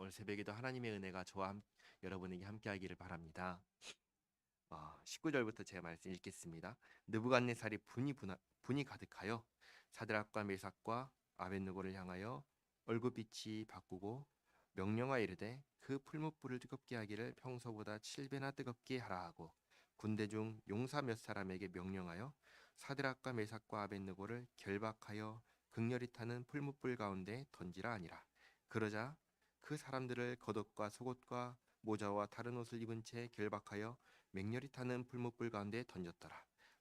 오늘 새벽에도 하나님의 은혜가 여러분에게 함께하기를 바랍니다. 19절부터 제가 말씀 읽겠습니다. 느부갓네살이 분이 가득하여 사드락과 메삭과 아벳느고를 향하여 얼굴빛이 바꾸고 명령하여 이르되 그 풀무불을 뜨겁게 하기를 평소보다 7배나 뜨겁게 하라 하고 군대 중 용사 몇 사람에게 명령하여 사드락과 메삭과 아벳느고를 결박하여 극렬히 타는 풀무불 가운데 던지라 하니라. 그러자 그 사람들을 겉옷과 속옷과 모자와 다른 옷을 입은 채 결박하여 맹렬히 타는 풀무불 가운데 던졌더라.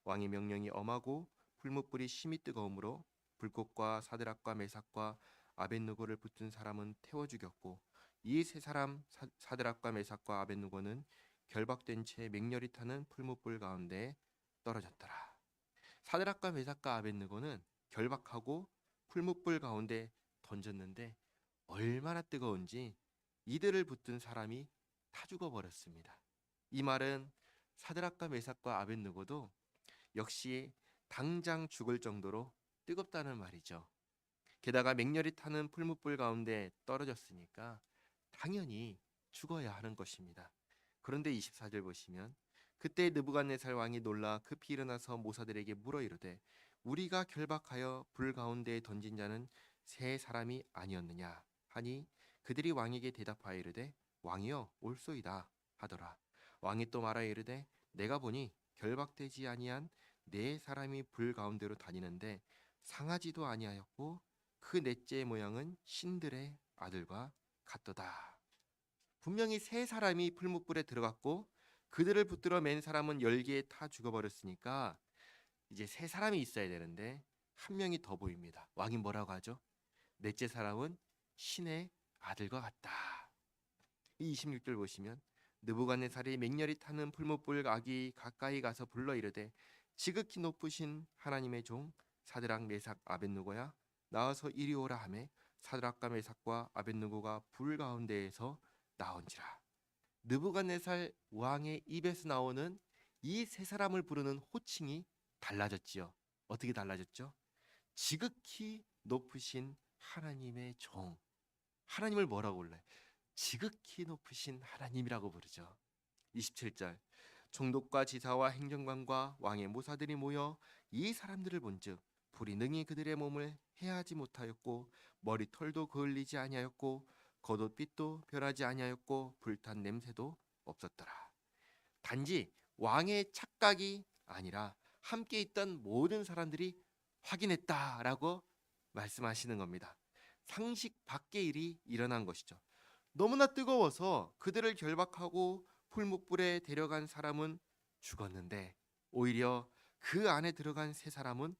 왕의 명령이 엄하고 풀무불이 심히 뜨거우므로 불꽃과 사드락과 메삭과 아벳느고를 붙든 사람은 태워 죽였고 이 세 사람 사드락과 메삭과 아벳느고는 결박된 채 맹렬히 타는 풀무불 가운데 떨어졌더라. 사드락과 메삭과 아벳느고는 결박하고 풀무불 가운데 던졌는데 얼마나 뜨거운지 이들을 붙든 사람이 타 죽어버렸습니다. 이 말은 사드락과 메삭과 아벳느고도 역시 당장 죽을 정도로 뜨겁다는 말이죠. 게다가 맹렬히 타는 풀무불 가운데 떨어졌으니까 당연히 죽어야 하는 것입니다. 그런데 24절 보시면 그때 느부갓네살 왕이 놀라 급히 일어나서 모사들에게 물어 이르되 우리가 결박하여 불 가운데에 던진 자는 세 사람이 아니었느냐 하니 그들이 왕에게 대답하여 이르되 왕이여 옳소이다 하더라. 왕이 또 말하여 이르되 내가 보니 결박되지 아니한 네 사람이 불 가운데로 다니는데 상하지도 아니하였고 그 넷째 모양은 신들의 아들과 같도다. 분명히 세 사람이 풀무불에 들어갔고 그들을 붙들어 맨 사람은 열기에 타 죽어버렸으니까 이제 세 사람이 있어야 되는데 한 명이 더 보입니다. 왕이 뭐라고 하죠? 넷째 사람은 신의 아들과 같다. 이 26절 보시면 느부갓네살이 맹렬히 타는 풀무불 아기 가까이 가서 불러 이르되 지극히 높으신 하나님의 종 사드락 메삭 아벳느고야 나와서 이리 오라 하매 사드락과 메삭과 아벳느고가 불 가운데에서 나온지라. 느부갓네살 왕의 입에서 나오는 이 세 사람을 부르는 호칭이 달라졌지요. 어떻게 달라졌죠? 지극히 높으신 하나님의 종. 하나님을 뭐라고 불러요? 지극히 높으신 하나님이라고 부르죠. 27절 총독과 지사와 행정관과 왕의 모사들이 모여 이 사람들을 본즉 불이 능히 그들의 몸을 해하지 못하였고 머리털도 그을리지 아니하였고 겉옷빛도 변하지 아니하였고 불탄 냄새도 없었더라. 단지 왕의 착각이 아니라 함께 있던 모든 사람들이 확인했다라고 말씀하시는 겁니다. 상식 밖의 일이 일어난 것이죠. 너무나 뜨거워서 그들을 결박하고 풀무불에 데려간 사람은 죽었는데 오히려 그 안에 들어간 세 사람은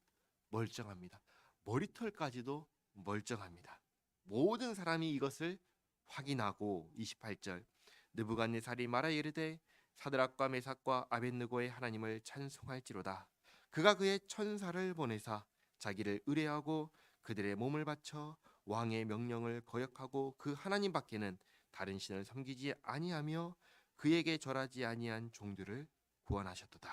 멀쩡합니다. 머리털까지도 멀쩡합니다. 모든 사람이 이것을 확인하고 28절 느부갓네살이 말하여 이르되 사드락과 메삭과 아벳느고의 하나님을 찬송할지로다. 그가 그의 천사를 보내사 자기를 의뢰하고 그들의 몸을 바쳐 왕의 명령을 거역하고 그 하나님 밖에는 다른 신을 섬기지 아니하며 그에게 절하지 아니한 종들을 구원하셨도다.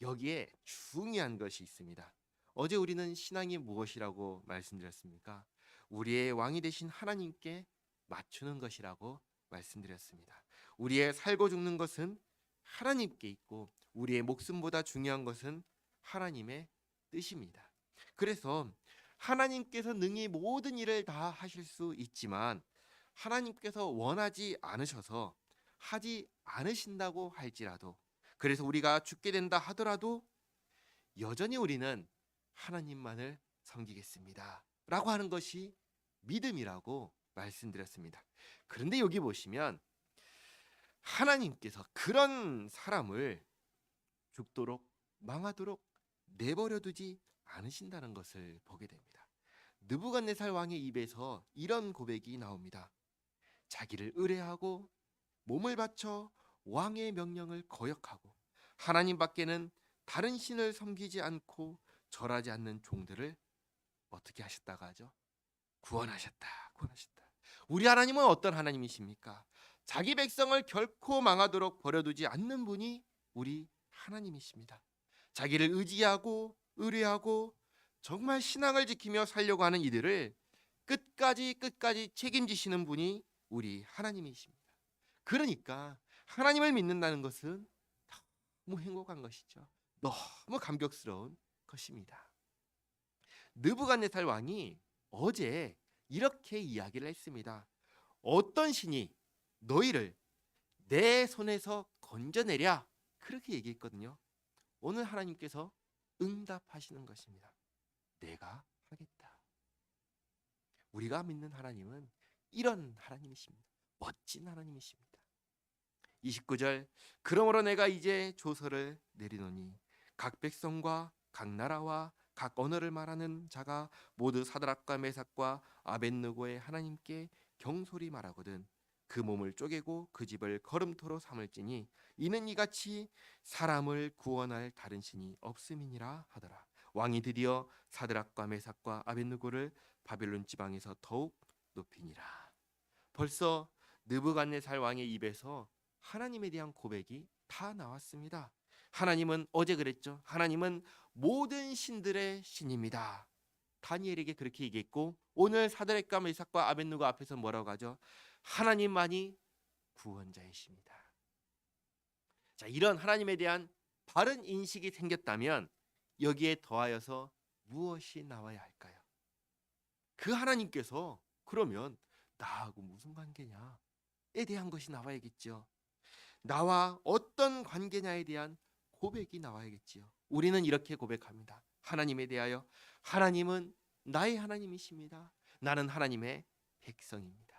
여기에 중요한 것이 있습니다. 어제 우리는 신앙이 무엇이라고 말씀드렸습니까? 우리의 왕이 되신 하나님께 맞추는 것이라고 말씀드렸습니다. 우리의 살고 죽는 것은 하나님께 있고 우리의 목숨보다 중요한 것은 하나님의 뜻입니다. 그래서 하나님께서 능히 모든 일을 다 하실 수 있지만 하나님께서 원하지 않으셔서 하지 않으신다고 할지라도 그래서 우리가 죽게 된다 하더라도 여전히 우리는 하나님만을 섬기겠습니다 라고 하는 것이 믿음이라고 말씀드렸습니다. 그런데 여기 보시면 하나님께서 그런 사람을 죽도록 망하도록 내버려 두지 않으신다는 것을 보게 됩니다. 느부갓네살 왕의 입에서 이런 고백이 나옵니다. 자기를 의뢰하고 몸을 바쳐 왕의 명령을 거역하고 하나님 밖에는 다른 신을 섬기지 않고 절하지 않는 종들을 어떻게 하셨다가 하죠? 구원하셨다. 구원하셨다. 우리 하나님은 어떤 하나님이십니까? 자기 백성을 결코 망하도록 버려두지 않는 분이 우리 하나님이십니다. 자기를 의지하고 의뢰하고 정말 신앙을 지키며 살려고 하는 이들을 끝까지 책임지시는 분이 우리 하나님이십니다. 그러니까 하나님을 믿는다는 것은 너무 행복한 것이죠. 너무 감격스러운 것입니다. 느부갓네살 왕이 어제 이렇게 이야기를 했습니다. 어떤 신이 너희를 내 손에서 건져내랴, 그렇게 얘기했거든요. 오늘 하나님께서 응답하시는 것입니다. 내가 하겠다. 우리가 믿는 하나님은 이런 하나님이십니다. 멋진 하나님이십니다. 29절, 그러므로 내가 이제 조서를 내리노니 각 백성과 각 나라와 각 언어를 말하는 자가 모두 사드락과 메삭과 아벳느고의 하나님께 경솔히 말하거든 그 몸을 쪼개고 그 집을 걸음토로 삼을지니 이는 이같이 사람을 구원할 다른 신이 없음이니라 하더라. 왕이 드디어 사드락과 메삭과 아벳느고를 바벨론 지방에서 더욱 높이니라. 벌써 느부갓네살 왕의 입에서 하나님에 대한 고백이 다 나왔습니다. 하나님은 어제 그랬죠. 하나님은 모든 신들의 신입니다. 다니엘에게 그렇게 얘기했고 오늘 사드락과 메삭과 아벳느고 앞에서 뭐라고 하죠? 하나님만이 구원자이십니다. 자, 이런 하나님에 대한 바른 인식이 생겼다면 여기에 더하여서 무엇이 나와야 할까요? 그 하나님께서 그러면 나하고 무슨 관계냐에 대한 것이 나와야겠죠. 나와 어떤 관계냐에 대한 고백이 나와야겠지요. 우리는 이렇게 고백합니다. 하나님에 대하여 하나님은 나의 하나님이십니다. 나는 하나님의 백성입니다.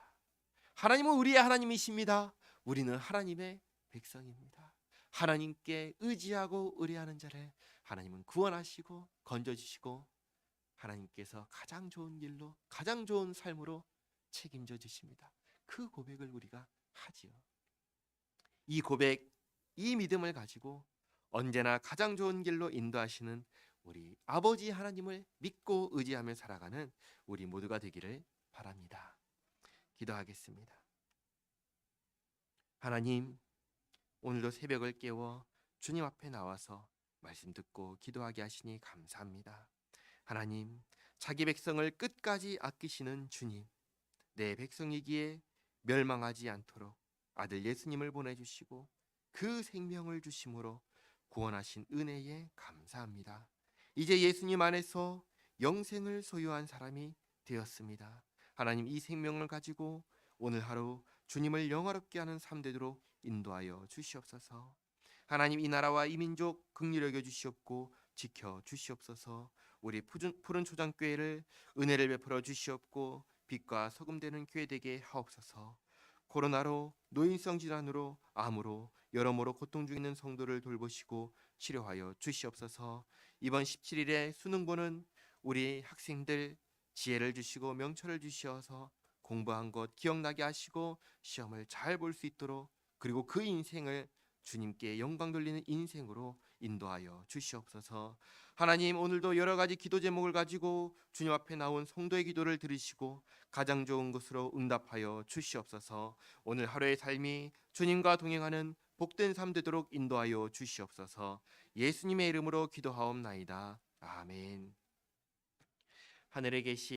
하나님은 우리의 하나님이십니다. 우리는 하나님의 백성입니다. 하나님께 의지하고 의뢰하는 자를 하나님은 구원하시고 건져주시고 하나님께서 가장 좋은 길로 가장 좋은 삶으로 책임져 주십니다. 그 고백을 우리가 하지요. 이 고백, 이 믿음을 가지고 언제나 가장 좋은 길로 인도하시는 우리 아버지 하나님을 믿고 의지하며 살아가는 우리 모두가 되기를 바랍니다. 기도하겠습니다. 하나님, 오늘도 새벽을 깨워 주님 앞에 나와서 말씀 듣고 기도하게 하시니 감사합니다. 하나님, 자기 백성을 끝까지 아끼시는 주님, 내 백성이기에 멸망하지 않도록 아들 예수님을 보내주시고 그 생명을 주심으로 구원하신 은혜에 감사합니다. 이제 예수님 안에서 영생을 소유한 사람이 되었습니다. 하나님, 이 생명을 가지고 오늘 하루 주님을 영화롭게 하는 삶 되도록 인도하여 주시옵소서. 하나님, 이 나라와 이 민족 긍휼히 여겨 주시옵고 지켜 주시옵소서. 우리 푸른 초장교회를 은혜를 베풀어 주시옵고 빛과 소금 되는 교회 되게 하옵소서. 코로나로 노인성 질환으로 암으로 여러모로 고통 중에 있는 성도를 돌보시고 치료하여 주시옵소서. 이번 17일에 수능 보는 우리 학생들 지혜를 주시고 명철을 주시어서 공부한 것 기억나게 하시고 시험을 잘 볼 수 있도록 그리고 그 인생을 주님께 영광 돌리는 인생으로 인도하여 주시옵소서. 하나님, 오늘도 여러 가지 기도 제목을 가지고 주님 앞에 나온 성도의 기도를 들으시고 가장 좋은 것으로 응답하여 주시옵소서. 오늘 하루의 삶이 주님과 동행하는 복된 삶 되도록 인도하여 주시옵소서. 예수님의 이름으로 기도하옵나이다. 아멘. 하늘에 계신